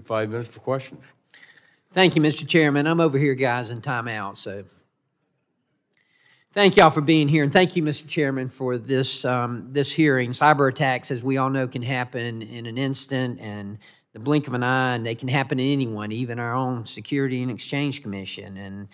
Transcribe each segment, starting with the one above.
5 minutes for questions. Thank you, Mr. Chairman. I'm over here, guys, in timeout, so thank y'all for being here, and thank you, Mr. Chairman, for this hearing. Cyber attacks, as we all know, can happen in an instant and the blink of an eye, and they can happen to anyone, even our own Security and Exchange Commission.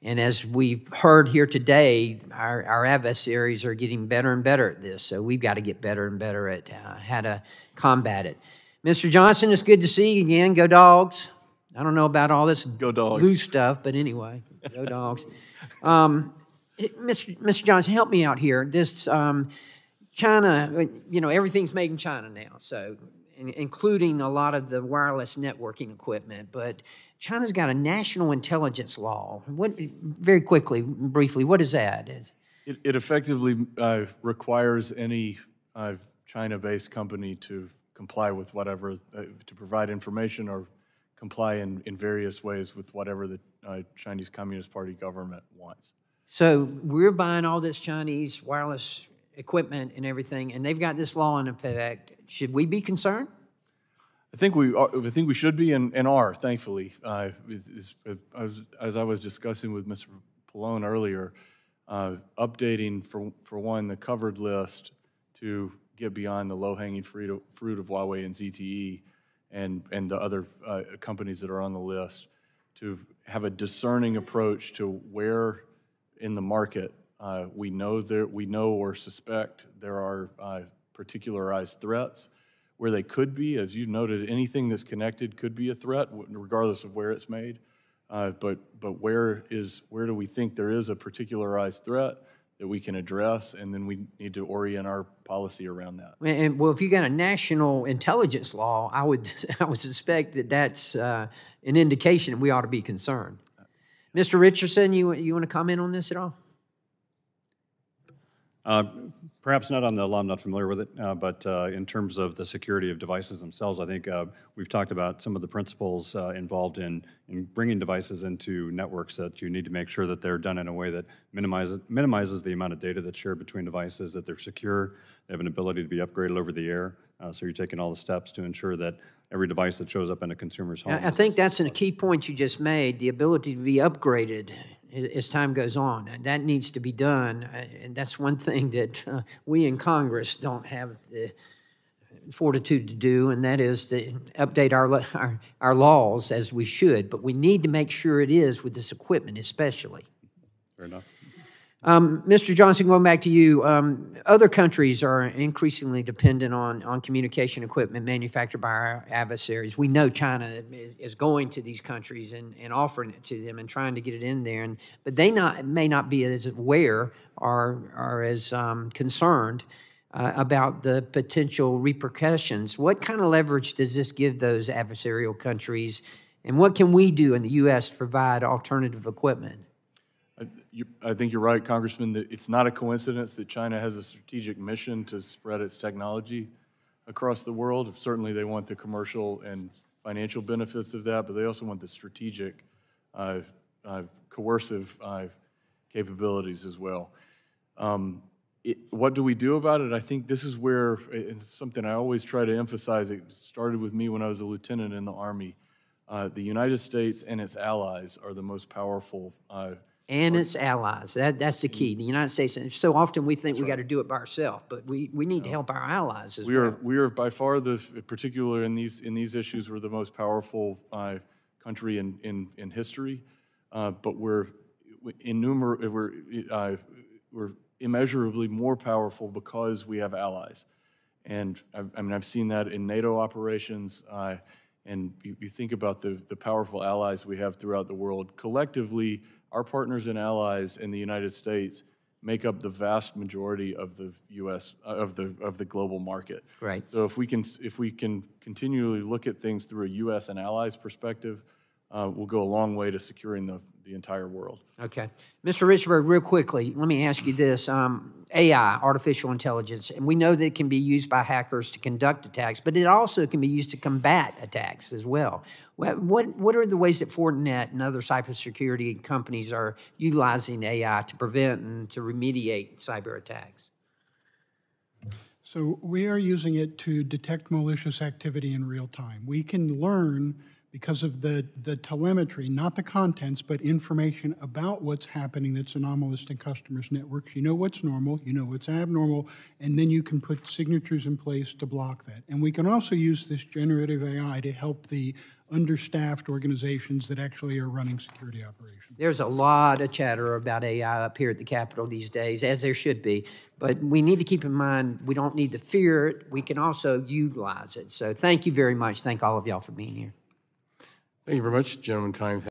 And as we've heard here today, our adversaries are getting better and better at this, so we've got to get better and better at how to combat it. Mr. Johnson, it's good to see you again. Go Dogs. I don't know about all this Go Dogs. blue stuff, but anyway, go Dogs. Mr. Johnson, help me out here. This China, everything's made in China now, so including a lot of the wireless networking equipment, but China's got a national intelligence law. Very quickly, briefly, what is that? It effectively requires any China-based company to comply with whatever, to provide information or comply in various ways with whatever the Chinese Communist Party government wants. So we're buying all this Chinese wireless equipment and everything, and they've got this law in effect. Should we be concerned? I think we should be and are, thankfully. As I was discussing with Mr. Pallone earlier, updating for one the covered list to get beyond the low-hanging fruit of Huawei and ZTE and the other companies that are on the list, to have a discerning approach to where in the market we know or suspect there are particularized threats. Where they could be, as you noted, anything that's connected could be a threat, regardless of where it's made. But where do we think there is a particularized threat that we can address, and then we need to orient our policy around that. And well, if you got a national intelligence law, I would suspect that that's an indication that we ought to be concerned. Mr. Richardson, you want to comment on this at all? Perhaps not on the law, I'm not familiar with it, but in terms of the security of devices themselves, I think we've talked about some of the principles involved in bringing devices into networks, that you need to make sure that they're done in a way that minimizes the amount of data that's shared between devices, that they're secure, they have an ability to be upgraded over the air, so you're taking all the steps to ensure that every device that shows up in a consumer's home. I think that's a key point you just made, the ability to be upgraded as time goes on. And that needs to be done, and that's one thing that we in Congress don't have the fortitude to do, and that is to update our laws as we should. But we need to make sure it is with this equipment especially. Fair enough. Mr. Johnson, going back to you, other countries are increasingly dependent on communication equipment manufactured by our adversaries. We know China is going to these countries and offering it to them and trying to get it in there, but they may not be as aware or as concerned about the potential repercussions. What kind of leverage does this give those adversarial countries, and what can we do in the U.S. to provide alternative equipment? I think you're right, Congressman, that it's not a coincidence that China has a strategic mission to spread its technology across the world. Certainly they want the commercial and financial benefits of that, but they also want the strategic, coercive capabilities as well. What do we do about it? I think this is where, it's something I always try to emphasize, it started with me when I was a lieutenant in the Army. The United States and its allies are the most powerful and its allies. That's the key. The United States, and so often we think we got to do it by ourselves, but we need to help our allies as well. We are by far particularly in these issues, we're the most powerful country in history, but we're immeasurably more powerful because we have allies. And I've seen that in NATO operations, and you think about the powerful allies we have throughout the world. Collectively, our partners and allies in the United States make up the vast majority of the U.S. of the global market. Right. So if we can continually look at things through a U.S. and allies perspective, we'll go a long way to securing the entire world. Okay. Mr. Richburg, real quickly, let me ask you this. AI, artificial intelligence, and we know that it can be used by hackers to conduct attacks, but it also can be used to combat attacks as well. What are the ways that Fortinet and other cybersecurity companies are utilizing AI to prevent and to remediate cyber attacks? So we are using it to detect malicious activity in real time. We can learn because of the telemetry, not the contents, but information about what's happening that's anomalous in customers' networks. You know what's normal, you know what's abnormal, and then you can put signatures in place to block that. And we can also use this generative AI to help the understaffed organizations that actually are running security operations. There's a lot of chatter about AI up here at the Capitol these days, as there should be. But we need to keep in mind, we don't need to fear it. We can also utilize it. So thank you very much. Thank all of y'all for being here. Thank you very much, gentlemen. Time